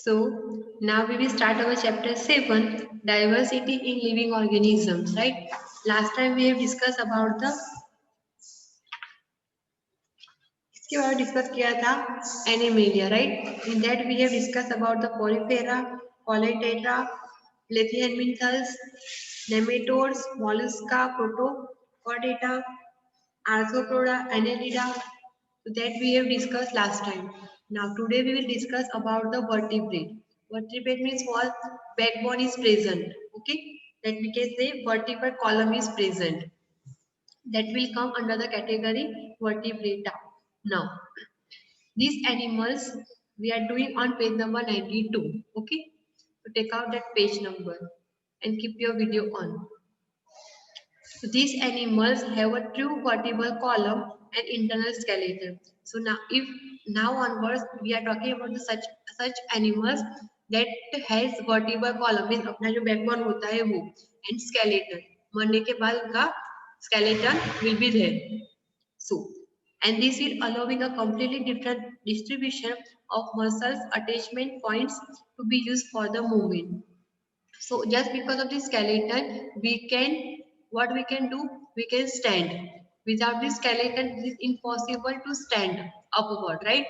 So now we will start our chapter 7, diversity in living organisms, right? Last time we have discussed about the इसके बारे में discuss किया था Animalia, right? In that we have discuss about the Porifera, Coelenterata, Platyhelminthes, nematodes, Mollusca, Protochordata, Arthropoda, annelida. So that we have discussed last time. Now today we will discuss about the vertebrate. Vertebrate means what? Backbone is present. Okay, that we can say vertebral column is present. That will come under the category vertebrata. Now these animals we are doing on page number 92. Okay, so take out that page number and keep your video on. So these animals have a true vertebral column and internal skeleton. So now onwards we are talking about the such animals that has vertebral column, means अपना जो backbone होता है वो, and skeleton, मरने के बाद उनका skeleton will be there. So and this will allowing a completely different distribution of muscles attachment points to be used for the movement. So just because of the skeleton, what we can do? We can stand. Without the skeleton, it is impossible to stand upward, right?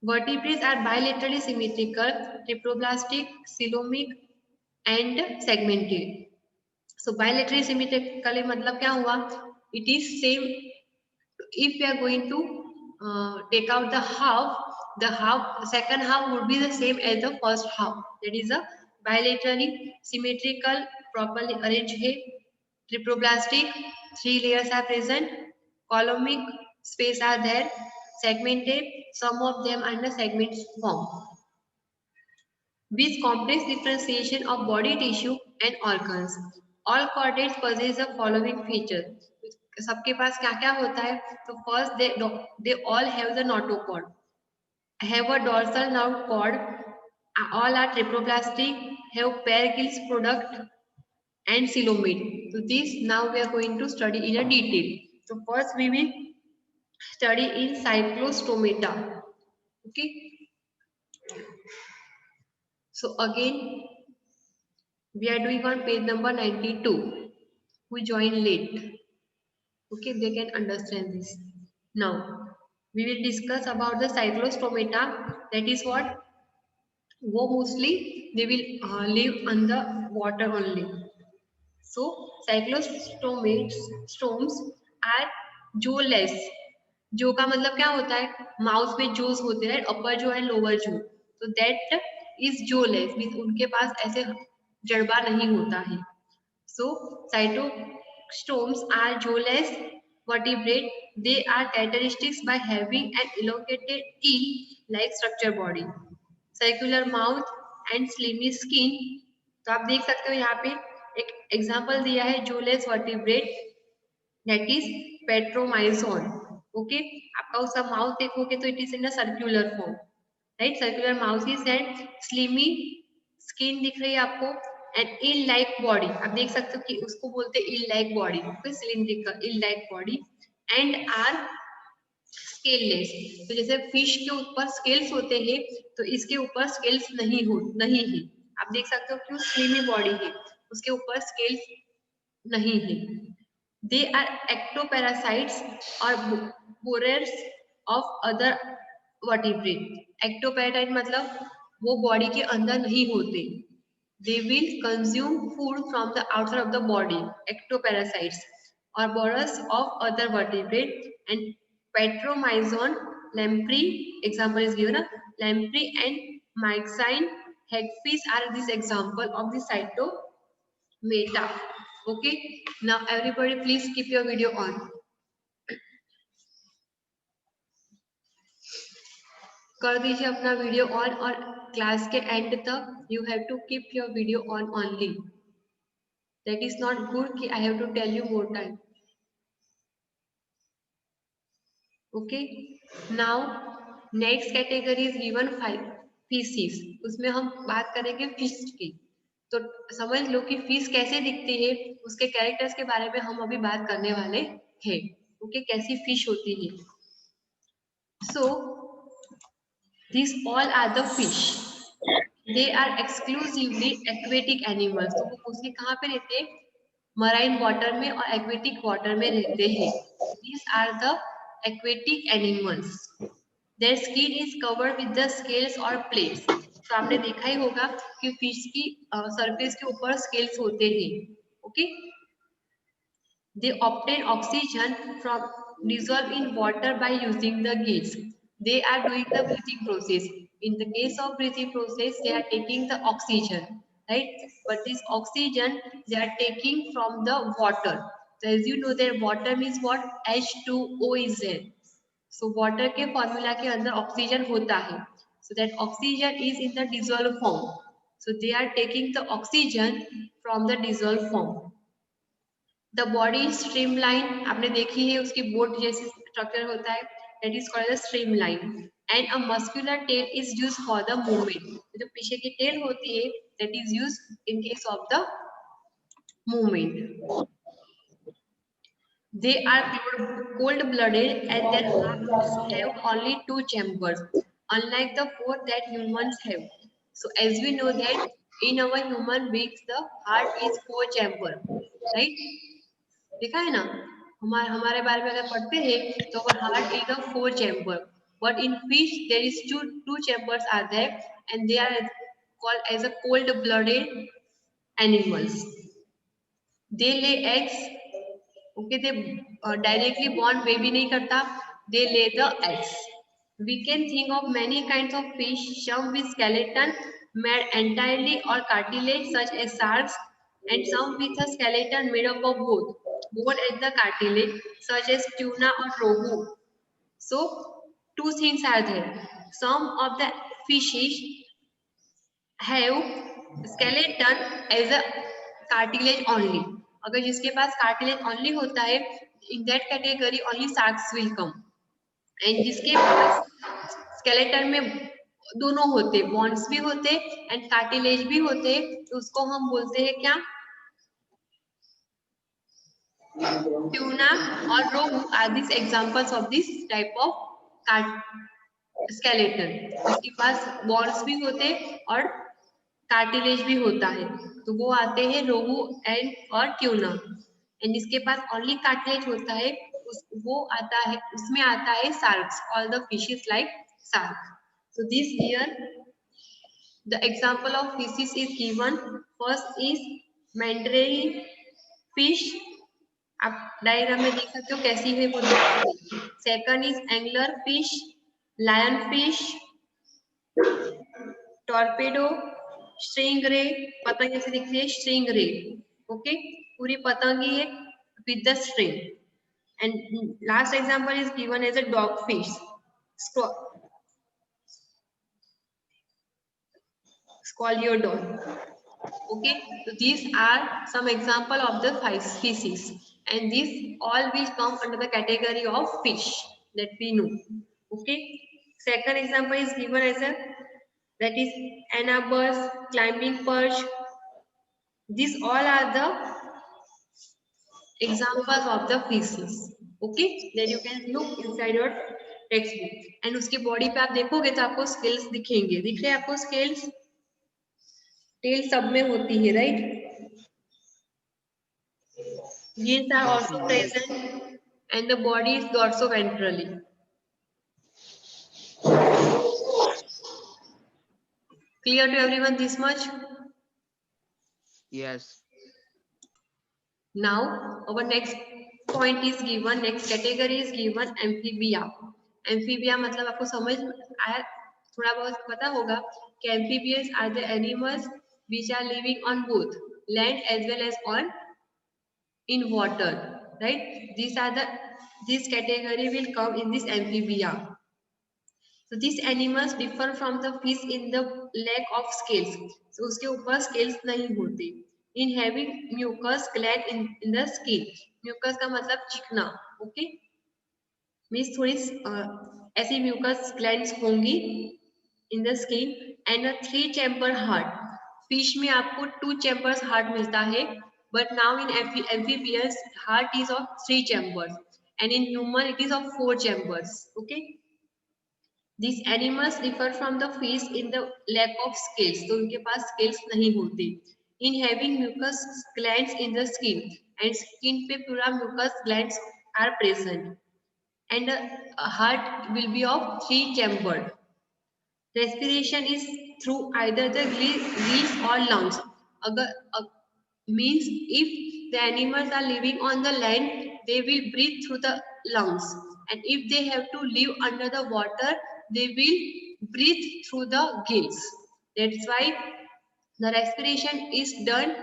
Vertebrates are bilaterally symmetrical, triploblastic, coelomic, and segmented. So bilaterally symmetrical मतलब क्या हुआ? It is same. If we are going to take out the second half would be the same as the first half. That is a bilaterally symmetrical, properly arranged head. Triploblastic, 3 layers are present. Coelomic space are there. Segmented, some of them under segments form. With complex differentiation of body tissue and organs. All chordates possess the following features. सबके पास क्या क्या होता है? तो first they all have the notochord, have a dorsal nerve cord, all are triploblastic, have pair gills product and coelomate. So this now we are going to study in a detail. So first we will study in cyclostomata. Okay. So again we are doing on page number 92. Who joined late? Okay, they can understand this. Now we will discuss about the cyclostomata. That is what? Wo mostly they will live on the water only. So cyclostomates stomes are jawless. जो का मतलब क्या होता है? Mouse में जोस होते हैं, अपर जो है लोअर जो, तो दैट इज जोलेस, मीन्स उनके पास ऐसे जड़बा नहीं होता है. So cytostomes are jawless vertebrate. They are characteristics by having an elongated eel-like structure body, circular mouth and slimy skin. तो आप देख सकते हो यहाँ पे एक एग्जांपल दिया है jawless vertebrate, that is Petromyzon. Okay, आपका उसका माउथ देखोगे तो it is in a circular form, right? Circular mouth is and slimy skin दिख रही है आपको, एंड इल लाइक बॉडी. आप देख सकते हो कि उसको बोलते हैं eel like body, cylindrical eel like body, and are scaleless. तो जैसे फिश के ऊपर स्केल्स होते हैं तो इसके ऊपर स्केल्स नहीं है. आप देख सकते हो क्यों? स्लिमी बॉडी है, उसके ऊपर स्केल्स नहीं है. They are ectoparasites or borers of other vertebrate. Ectoparasite मतलब वो बॉडी के अंदर नहीं होते. They will consume food from the outside of the body. Ectoparasites or borers of other vertebrate. And Petromyzon, lamprey, example is given. Lamprey and myxine hagfish are this example of the cytomata. Okay, now everybody please keep your video on. कर दीजिए अपना video on, और class के end तक you have to keep your video on only. That is not good कि I have to tell you more time. Okay, now next category is given fishes. उसमें हम बात करेंगे फिश की. तो समझ लो कि फिश कैसे दिखती है, उसके कैरेक्टर्स के बारे में हम अभी बात करने वाले हैं. ओके, कैसी फिश होती है. सो These all are the fish. They are exclusively aquatic animals. तो वो मोस्टली कहाँ पे रहते हैं? मराइन वाटर में और एक्वेटिक वाटर में रहते हैं. These are the aquatic animals. Their skin is covered with the scales or plates. तो आपने देखा ही होगा कि फिश की सरफेस के ऊपर स्केल्स होते हैं. Okay. They obtain oxygen from dissolve in water by using the gills. They are doing the breathing process. In the case of breathing process, they are taking the oxygen, right? But this oxygen they are taking from the water. So as you know, their water means what? H2O is there. So water के formula के अंदर oxygen होता है. So that oxygen is in the dissolved form. So they are taking the oxygen from the dissolved form. The body streamline आपने देखी है, उसकी boat जैसी स्ट्रक्चर होता है, that is called streamline. And a muscular tail is use for the movement. जो पीछे की टेल होती है that is use in case of the movement. They are cold-blooded and their hearts have only two chambers, unlike the four that humans have. So as we know that in our human beings the heart is four chamber, right? देखा है ना, हमारे बारे में अगर पढ़ते हैं तो heart is a four chamber, but in fish there is two chambers are there and they are called as a cold blooded animals. They lay eggs. Okay. They directly born baby नहीं करता, they lay the eggs. We can think of many kinds of fish, some with skeleton made entirely or cartilage such as sharks, and some with a skeleton made up of both bone and the cartilage such as tuna or rohu. So two things are there. Some of the fishes have skeleton as a cartilage only. अगर जिसके पास cartilage only होता है, in that category only sharks will come. And जिसके पास skeleton में दोनों होते, bonds भी होते एंड कार्टिलेज भी होते, तो उसको हम बोलते हैं क्या? ट्यूना और rohu are this examples of this type of skeleton. जिसके पास बॉन्ड्स भी होते और कार्टिलेज भी होता है, तो वो आते हैं रोहू एंड और ट्यूना. एंड जिसके पास ओनली कार्टिलेज होता है वो आता है, उसमें आता है sharks. All the fishes like shark. So this here the example of fishes is given. First is mandarin fish. आप डायग्राम में देख सकते हो कैसी है वो. Second is angler fish, lion fish, torpedo, string ray. पतंग जैसे दिखती है स्ट्रिंग रे. ओके. पूरी पतंग ही है with the string. And last example is given as a dog fish, Scoliodon. Okay, so these are some example of the five species, and these all will come under the category of fish that we know. Okay, second example is given as a, that is anabus, climbing perch. These all are the examples of the fishes. Okay, then you can look inside your textbook, and उसके body पे आप देखोगे तो आपको scales दिखेंगे. दिख रहे हैं आपको स्केल्स? टेल सब में होती है, right? Gills are also present and the body is dorsoventrally. Clear to everyone this much? Yes. Now our next point is given, next category is given amphibia. Amphibia मतलब आपको समझ आया, थोड़ा बहुत पता होगा कि amphibians are the animals which are living on both land as well as on in water, right? These are the, this category will come in this amphibia. So these animals differ from the fish in the lack of scales. So उसके ऊपर scales नहीं होते. In having mucus gland in the skin. Mucus का मतलब चिकना. Okay? Means थोड़ी ऐसी mucus glands होंगी in the skin and a 3-chamber heart. Fish में आपको 2 chambers heart मिलता है, but now in amphibians heart is of 3 chambers and in human it is of 4 chambers. Okay? These animals differ from the fish in the lack of scales. तो उनके पास scales नहीं होते. In having mucus glands in the skin and skin पे पूरा mucus glands are present. And a heart will be of 3 chambered. Respiration is through either the gills or lungs. अगर means if the animals are living on the land, they will breathe through the lungs, and if they have to live under the water, they will breathe through the gills. That's why the respiration is done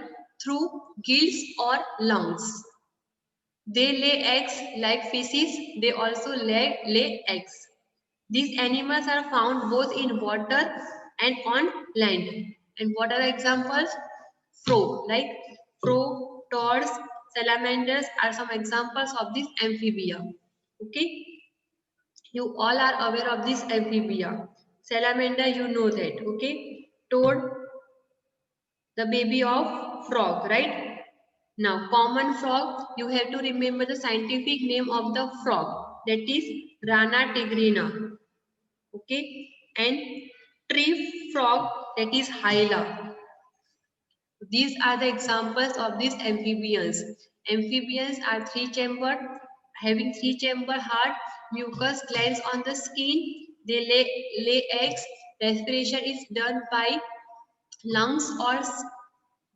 through gills or lungs. They lay eggs like fishes. They also lay eggs. These animals are found both in water and on land. And what are the examples? Frog, like frog, toads, salamanders are some examples of this amphibia. Okay, you all are aware of this amphibia. Salamander, you know that. Okay, toad, the baby of frog, right? Now, common frog, you have to remember the scientific name of the frog. That is Rana tigrina. Okay, and tree frog, that is Hyla. These are the examples of these amphibians. Amphibians are 3-chambered, having 3-chamber heart, mucus glands on the skin. They lay eggs. Respiration is done by lungs or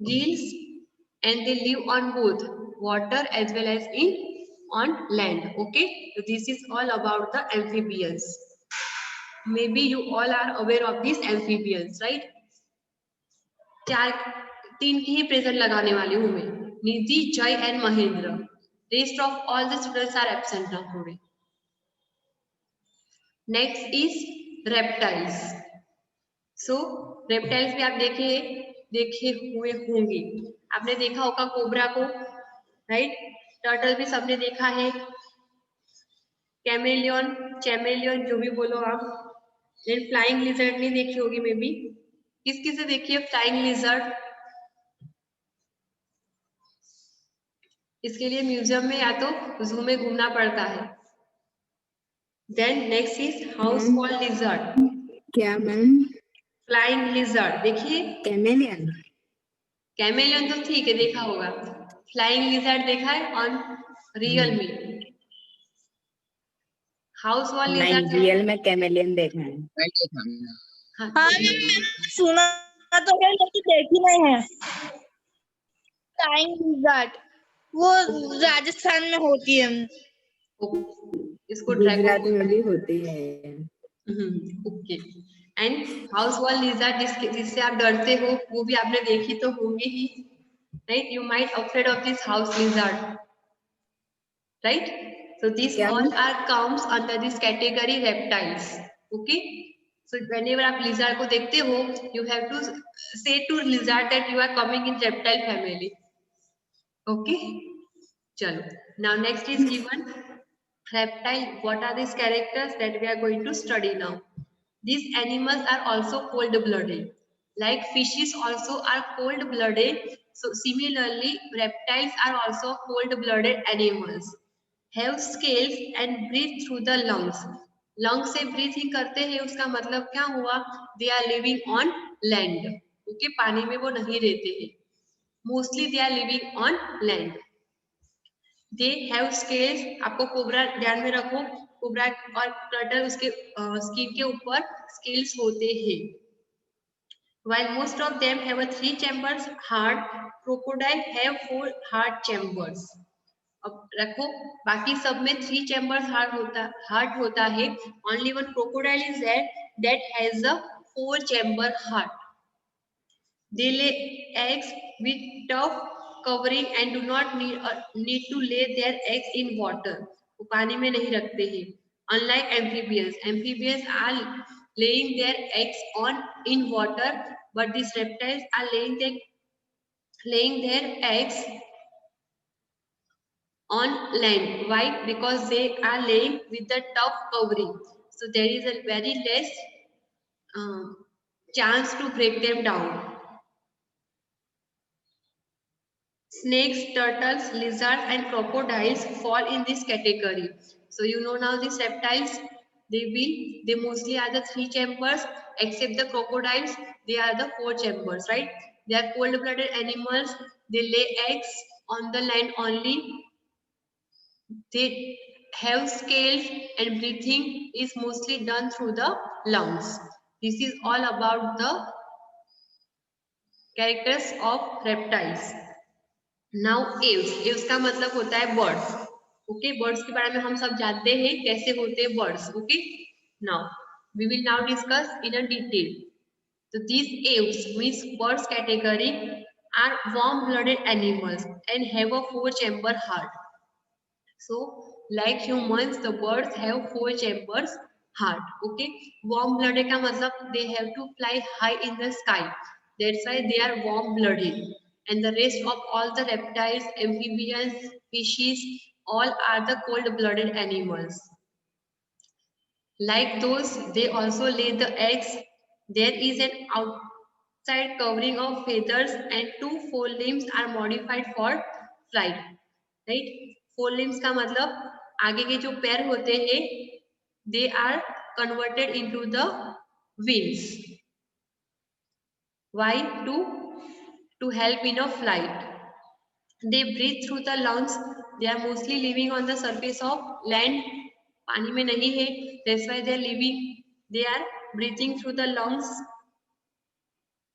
gills, and they live on both water as well as on land. Okay, so this is all about the amphibians. Maybe you all are aware of these amphibians, right? 3 की ही present लगाने वाली हूँ मैं. निधि, जय and Mahendra. Rest of all the students are absent now today. Next is reptiles. So reptiles भी आप देखे हुए होंगे. आपने देखा होगा कोबरा को, राइट? टर्टल भी सबने देखा है. कैमेलियन, चैमेलियन, जो भी बोलो आप. एंड फ्लाइंग लिजर्ड नहीं देखी होगी मे बी. किस किसे देखी है फ्लाइंग लिजर्ड? इसके लिए म्यूजियम में या तो जू में घूमना पड़ता है. Then next is house called lizard. क्या मैम? फ्लाइंग लिजर्ड देखिए. कैमेलियन. कैमेलियन तो ठीक है, देखा होगा. फ्लाइंग लिजर्ड देखा है ऑन रियल में. हाउस कॉल्ड लिजर्ड रियल में कैमेलियन देखा है. हाँ, सुना तो है लेकिन देखी नहीं है. फ्लाइंग लिजर्ड वो राजस्थान में होती है. इसको गुजरात में भी होती है. Okay. And house called lizard जिससे आप डरते हो, वो भी आपने देखी तो होंगे ही, right? You might afraid of this house lizard, right? So these all are comes under this category reptiles. Okay, so whenever आप lizard को देखते हो, you have to say to lizard that you are coming in reptile family. Okay, चलो. Now next is given reptile. What are these characters that we are going to study now? These animals are also cold-blooded. Like fishes also are cold-blooded. So similarly, reptiles are also cold-blooded animals. Have scales and breathe through the lungs. Lungs से breathing करते हैं, उसका मतलब क्या हुआ? They are living on land. Okay, पानी में वो नहीं रहते हैं. Mostly they are living on land. They have scales. आपको कोबरा ध्यान में रखो. कोबरा और टर्टल उसके स्किन के ऊपर स्केल्स होते हैं. While most of them have a 3 chambers heart, crocodile have 4 heart chambers. अब रखो, बाकी सब में 3 chambers heart होता है. Only one crocodile is there that has a 4 chamber heart. They lay eggs with tough covering and do not need to lay their eggs in water. वो पानी में नहीं रखते हैं. Unlike amphibians are laying their eggs in water, but these reptiles are laying their eggs on land. Why? Because they are laying with the tough covering, so there is a very less chance to break them down. Snakes, turtles, lizards and crocodiles fall in this category. So you know now these reptiles. they mostly are the 3 chambers, except the crocodiles, they are the 4 chambers, right? They are cold-blooded animals. They lay eggs on the land only. They have scales, and breathing is mostly done through the lungs. This is all about the characters of reptiles. Now Aves का मतलब होता है birds. Okay, birds के बारे में हम सब जानते हैं कैसे होते हैं birds. Okay, now we will now discuss in a detail. So these aves means birds category are warm-blooded animals and have a 4-chamber heart. So like humans, the birds have 4 chambers heart. Okay, warm-blooded का मतलब they have to fly high in the sky. That's why they are warm-blooded. And the rest of all the reptiles, amphibians, fishes, all are the cold-blooded animals. Like those, they also lay the eggs. There is an outside covering of feathers, and 2 forelimbs are modified for flight. Right? Forelimbs का मतलब आगे के जो पैर होते हैं, they are converted into the wings. Why? To help in a flight. They breathe through the lungs. They are mostly living on the surface of land. पानी में नहीं है. That's why they are living. They are breathing through the lungs.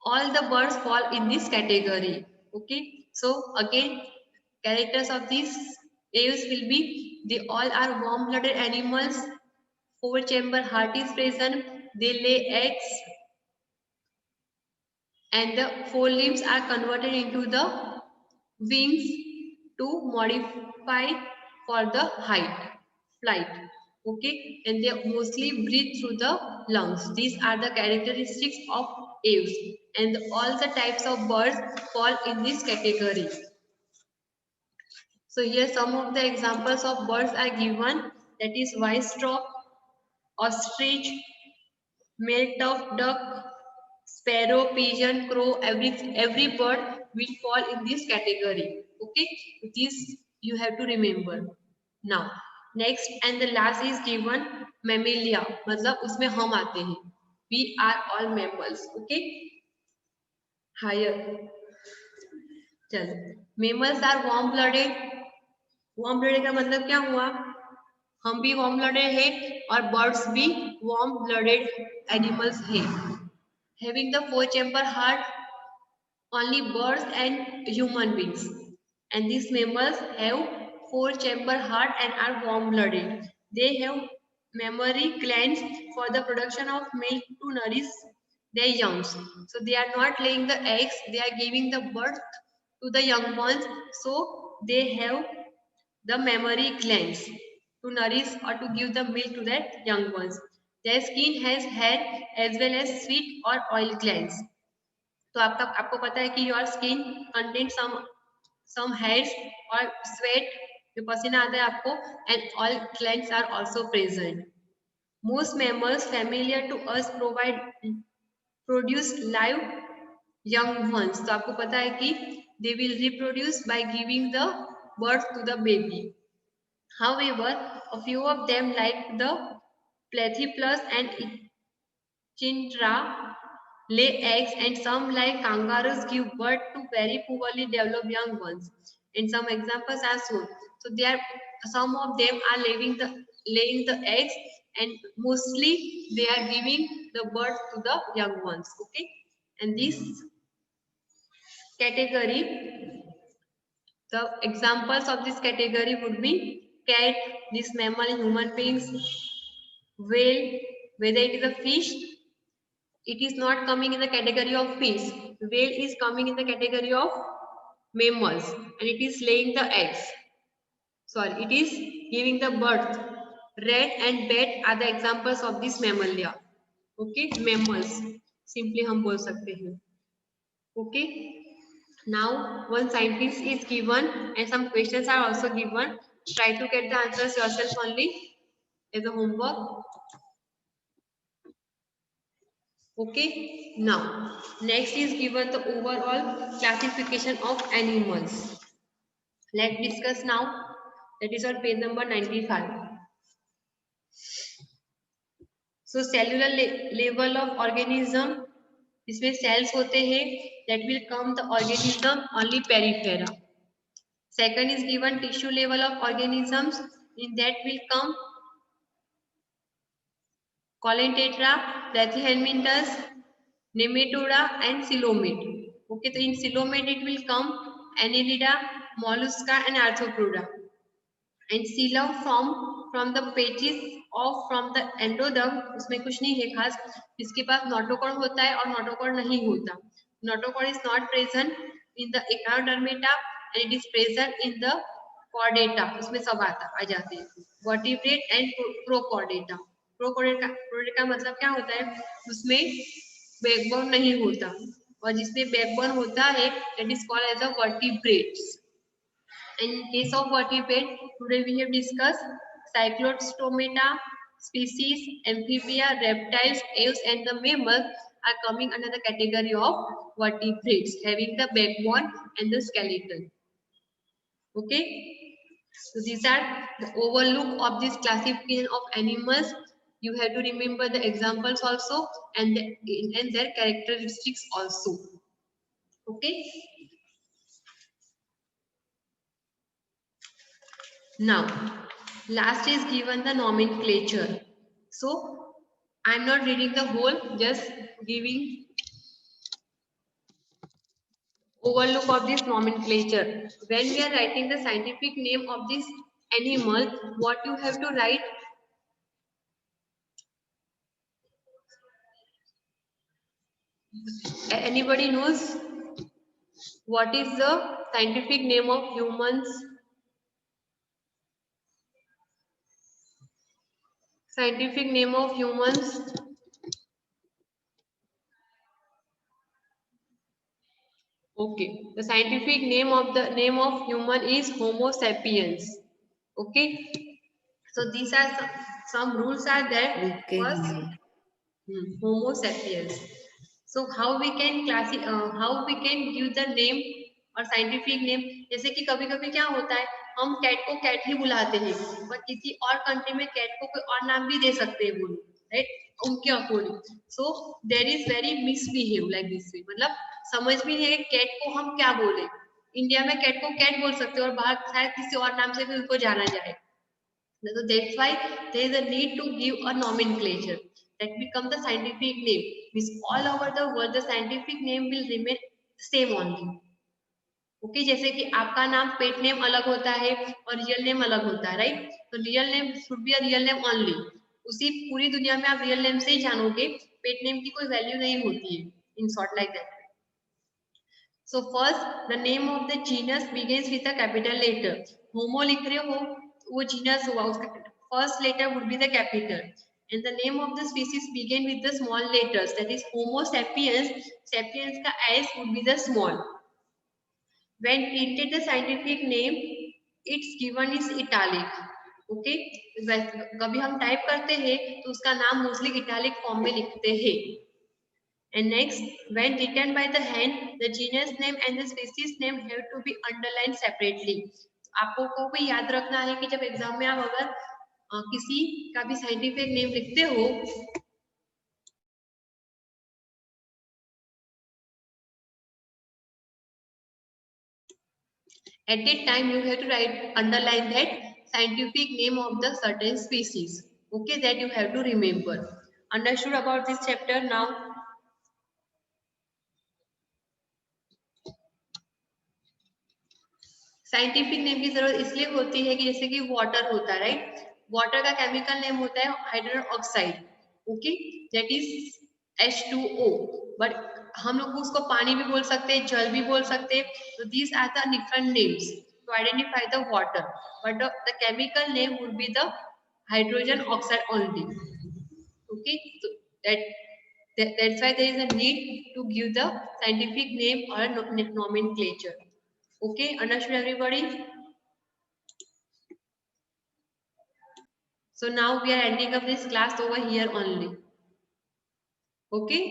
All the birds fall in this category. Okay. So again, characters of these aves will be: they all are warm-blooded animals. 4-chamber heart is present. They lay eggs, and the forelimbs are converted into the wings to modify for the flight. Okay, and they mostly breathe through the lungs. These are the characteristics of aves, and all the types of birds fall in this category. So here some of the examples of birds are given, that is whitestop, ostrich, male-toughed duck, sparrow, pigeon, crow. Every bird will fall in this category. Okay, this you have to remember. Now next and the last is given mammalia, मतलब उसमें हम आते हैं. We are all mammals. Okay, higher. चल, mammals are warm blooded. warm blooded का मतलब क्या हुआ? हम भी warm blooded है और birds भी warm blooded animals है. Having the 4-chamber heart, only birds and human beings. And these mammals have 4-chamber heart and are warm-blooded. They have mammary glands for the production of milk to nourish their young. So they are not laying the eggs, they are giving the birth to the young ones. So they have the mammary glands to nourish or to give the milk to their young ones. Their skin has hair as well as sweat or oil glands. तो आपको पता है कि your skin contain some hairs और sweat, जो पसीना आता है आपको, and all glands are also present. Most mammals familiar to us produce live young ones. तो आपको पता है कि they will reproduce by giving the birth to the baby. However, a few of them like the platypus and echidna lay eggs, and some like kangaroos give birth to very poorly developed young ones. And some examples are shown. So some of them are laying the eggs, and mostly they are giving the birth to the young ones. Okay, and this category, the examples of this category would be cat, this mammal, human beings, whale, whether it is a fish. It is not coming in the category of fish. Whale is coming in the category of mammals, and it is laying the eggs. Sorry, it is giving the birth. Rat and bat are the examples of this mammalia. Okay, mammals. Simply हम बोल सकते हैं. Okay. Now one scientist is given and some questions are also given. Try to get the answers yourself only as a homework. Okay, now next is given the overall classification of animals. Let's discuss now. That is on page number 95. So cellular level of organism, इसमें cells होते हैं, that will come the organism only peripheral. Second is given tissue level of organisms, in that will come Coleoptera, Brachyhelminthes, Nematoda and Coelomate. Okay, so in Coelomate it will come Annelida, Mollusca and Arthropoda. And coelom from the pages of from the endoderm, उसमें कुछ नहीं है खास. इसके पास notochord होता है और notochord नहीं होता. Notochord is not present in the echinodermata and it is present in the chordata. उसमें सब आ जाते हैं. Vertebrate and prochordata. Prochordata का मतलब क्या होता है? उसमें बैकबोन नहीं होता और जिसमें बैकबोन होता है that is called as a vertebrates. In case of vertebrate, today we have discussed Cyclostomata species, amphibia, reptiles, aves and the mammals are coming under the category of vertebrates, having the backbone and the skeleton. Okay, so these are the overlook of this classification of animals. You have to remember the examples also and their characteristics also. Okay. Now, last is given the nomenclature. So, I am not reading the whole, just giving overlook of this nomenclature. When we are writing the scientific name of this animal, what you have to write? Anybody knows what is the scientific name of humans? Scientific name of humans? Okay, the scientific name of human is Homo sapiens. Okay, so these are some rules are there. Okay, First, ma'am. Homo sapiens. So how we can how we can give the name और scientific name. जैसे कि कभी कभी क्या होता है, हम cat को कैट ही बुलाते हैं, पर किसी और कंट्री में कैट को कोई और नाम भी दे सकते हैं वो लोग, राइट, उनके according. So there is very misbehave like this way, मतलब समझ भी नहीं है कि कैट को हम क्या बोले. इंडिया में कैट को कैट बोल सकते हैं और बाहर शायद किसी और नाम से भी उनको जाना जाए. So that's why there is a need to give a nomenclature that become the scientific name. Means all over the world the scientific name will remain same only. Okay, जैसे कि आपका नाम पेट नेम अलग होता है और real name अलग होता है, राइट. तो real name should be a real name only. उसी पूरी दुनिया में आप रियल नेम से ही जानोगे, पेट नेम की कोई वैल्यू नहीं होती है. In short like that. So first, the name of the genus begins with a capital letter. Homo लिख रहे हो, वो genus हुआ, उसका first letter would be the capital. And the name of the species begin with the small letters. That is Homo sapiens. Sapiens का S would be the small. When printed the scientific name, its given is italic. Okay, कभी हम type करते हैं तो उसका नाम mostly italic form में लिखते हैं. And next, when written by the hand, the genus name and the species name have to be underlined separately. आपको को भी याद रखना है कि जब एग्जाम में आप अगर किसी का भी साइंटिफिक नेम लिखते हो, at that time you have to write underline that scientific name of the certain species. Okay, that you have to remember. Understood about this chapter now? Scientific name की जरूरत इसलिए होती है कि जैसे कि वाटर होता है, राइट. वाटर का केमिकल नेम होता है hydrogen oxide. Okay, that is H2O. But हम लोग उसको पानी भी बोल सकते हैं, जल भी बोल सकते हैं. तो these are the different names to identify the water, but the chemical name would be the hydrogen oxide only. Okay, so that's why there is a need to give the scientific name or nomenclature. Okay, understood everybody? So now we are ending up this class over here only. Okay.